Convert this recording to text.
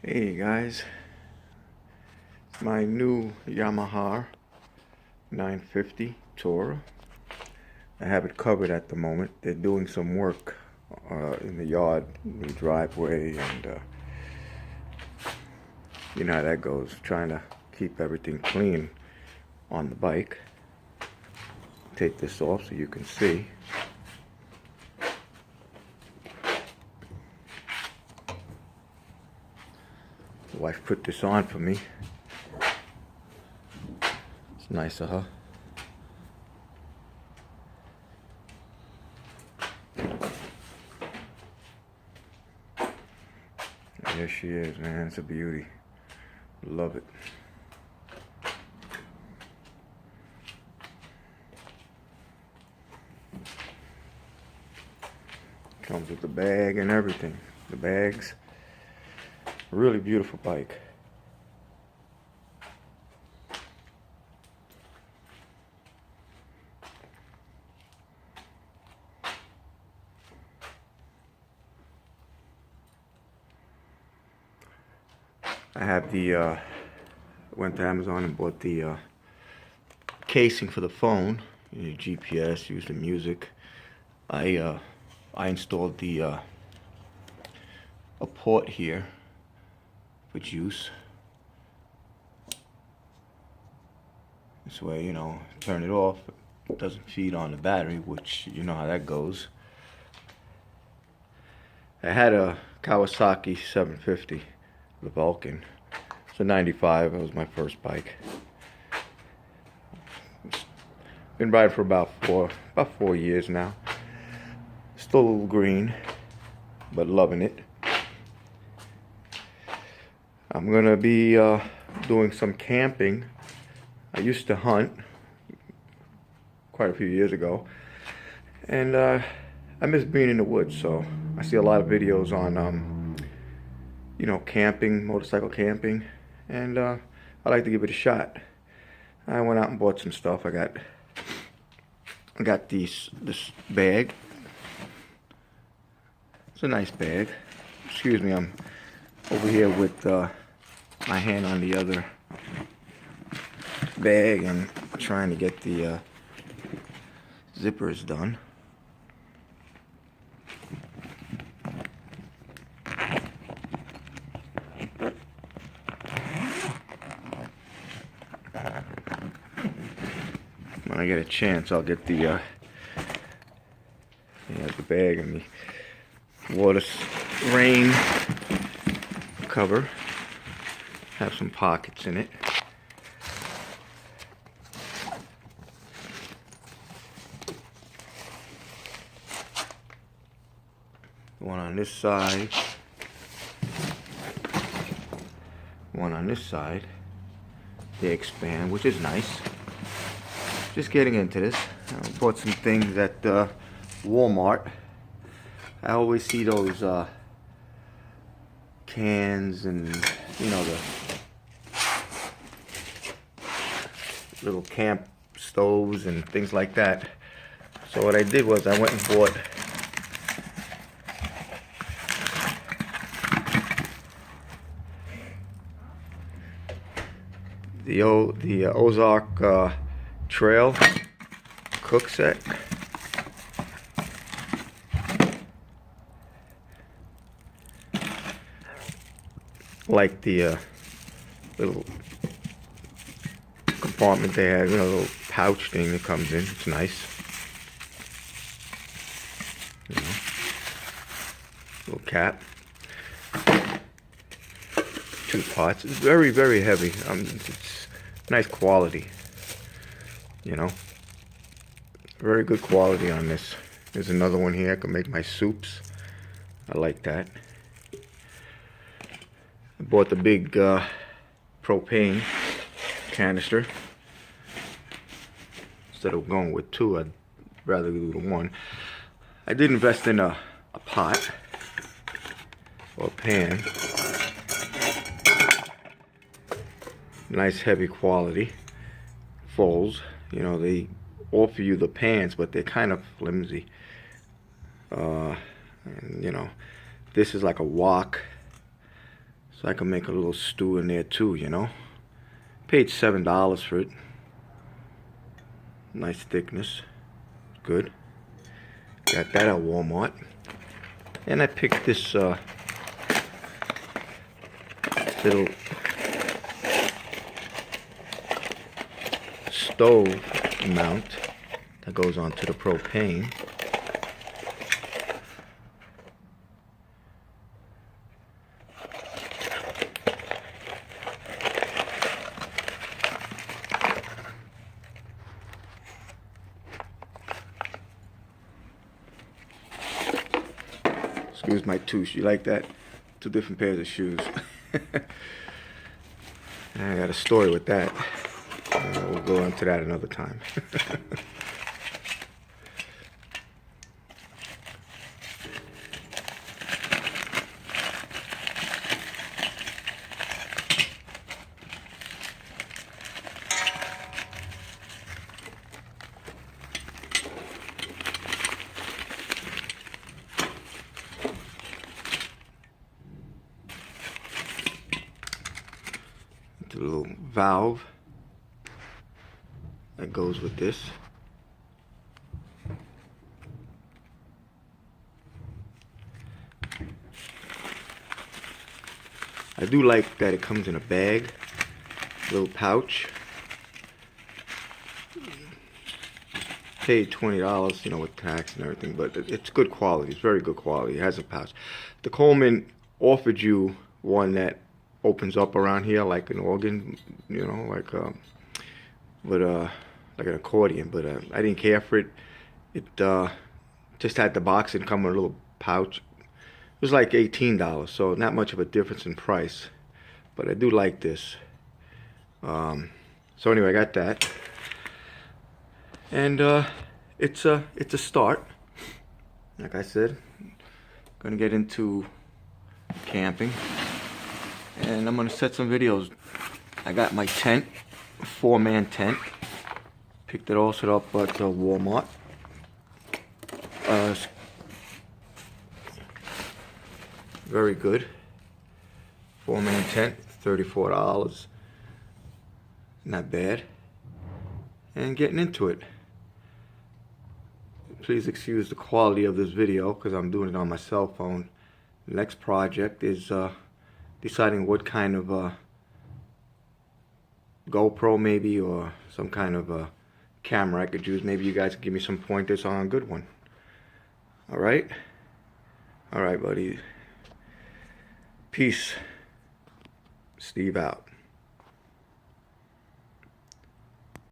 Hey guys, it's my new Yamaha 950 Tourer. I have it covered at the moment. They're doing some work in the yard, new driveway, and you know how that goes, trying to keep everything clean on the bike. Take this off so you can see. The wife put this on for me. It's nice of her. There she is, man. It's a beauty. Love it. Comes with the bag and everything. The bags. Really beautiful bike. I have the went to Amazon and bought the casing for the phone, GPS, use the music. I installed the a port here for juice. This way, you know, turn it off. It doesn't feed on the battery, which you know how that goes. I had a Kawasaki 750, the Vulcan. It's a 95. It was my first bike. Been riding for about four years now. Still a little green, but loving it. I'm gonna be doing some camping. I used to hunt quite a few years ago, and I miss being in the woods. So I see a lot of videos on you know, camping, motorcycle camping, and I like to give it a shot. I went out and bought some stuff. I got this bag. It's a nice bag. Excuse me, I'm over here with my hand on the other bag and trying to get the zippers done. When I get a chance, I'll get the bag and the water rain cover. Have some pockets in it. One on this side. One on this side. They expand, which is nice. Just getting into this. I bought some things at Walmart. I always see those cans and, you know, the little camp stoves and things like that. So what I did was I went and bought the Ozark Trail cook set. Like the little compartment they have, you know, little pouch thing that comes in. It's nice. You know, little cap. 2 parts. It's very, very heavy. It's nice quality. You know, very good quality on this. There's another one here. I can make my soups. I like that. I bought the big propane canister. Instead of going with 2, I'd rather do the 1. I did invest in a pot or a pan. Nice heavy quality. Folds. You know, they offer you the pans, but they're kind of flimsy. And, you know, this is like a wok. So I can make a little stew in there too, you know. Paid $7 for it. Nice thickness. Good. Got that at Walmart. And I picked this little stove mount that goes onto the propane. Excuse my touche. You like that? Two different pairs of shoes. I got a story with that. We'll go into that another time. The little valve that goes with this. I do like that it comes in a bag, little pouch. Paid $20, you know, with tax and everything, but it's good quality. It's very good quality. It has a pouch. The Coleman offered you one that opens up around here like an organ, you know, like like an accordion, but I didn't care for it. It just had the box and come with a little pouch. It was like $18, so not much of a difference in price, but I do like this. So anyway, I got that, and it's a start. Like I said, gonna get into camping. And I'm gonna set some videos. I got my tent, 4-man tent. Picked it all set up at Walmart. Very good. 4-man tent, $34. Not bad. And getting into it. Please excuse the quality of this video because I'm doing it on my cell phone. The next project is deciding what kind of GoPro maybe, or some kind of camera I could use. Maybe you guys can give me some pointers on a good one. Alright? Alright, buddy. Peace. Steve out.